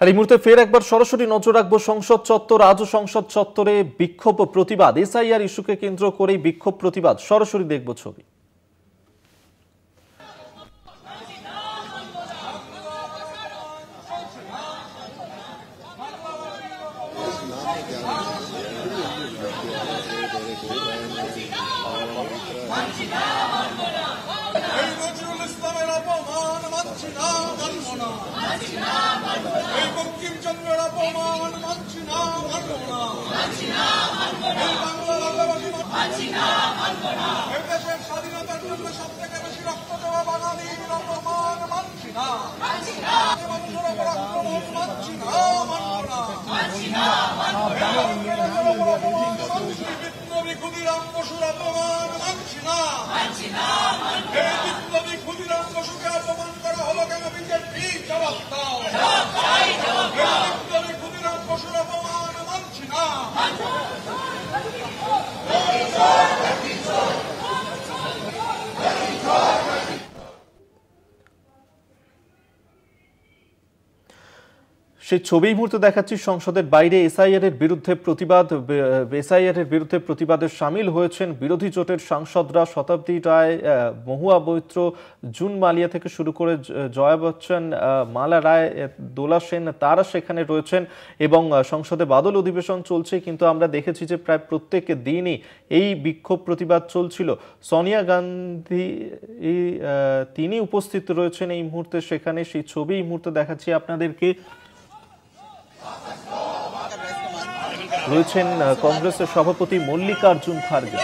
আর এই মুহূর্তে ফের একবার সরাসরি নজর রাখবো সংসদ চত্বর। আজও সংসদ চত্বরে বিক্ষোভ প্রতিবাদ, এসআইআর ইস্যুকে কেন্দ্র করেই বিক্ষোভ প্রতিবাদ। সরাসরি দেখব ছবি। স্বাধীনতার জন্য সব থেকে বেশি রক্ত দেওয়া বাঙালির অপমান মানছি না, মানুষের উপর আক্রমণ মানছি না, বিপ্লবী ক্ষুদিরাম বসুর অপমান মানছি না। এই বিপ্লবী ক্ষুদিরাম বসুকে অপমান করা হলো কেন? বিজেপি জবাব দাও। বিপ্লবী ক্ষুদিরাম বসুর অপমান মানছি না। সেই ছবি মুহূর্তে দেখাচ্ছি। সংসদের বাইরে এসআইআর এর বিরুদ্ধে প্রতিবাদে সামিল হয়েছেন বিরোধী জোটের সাংসদরা। শতাব্দী রায়, মহুয়া মৈত্র, জুন মালিয়া থেকে শুরু করে জয়া বচ্চন, মালা রায়, দোলা সেন, তারা সেখানে রয়েছেন এবং সংসদে বাদল অধিবেশন চলছে। কিন্তু আমরা দেখেছি যে প্রায় প্রত্যেক দিনই এই বিক্ষোভ প্রতিবাদ চলছিল। সোনিয়া গান্ধী তিনি উপস্থিত রয়েছেন এই মুহূর্তে সেখানে। সেই ছবি এই মুহূর্তে দেখাচ্ছি আপনাদেরকে। রয়েছেন কংগ্রেসের সভাপতি মল্লিকার্জুন খার্গে।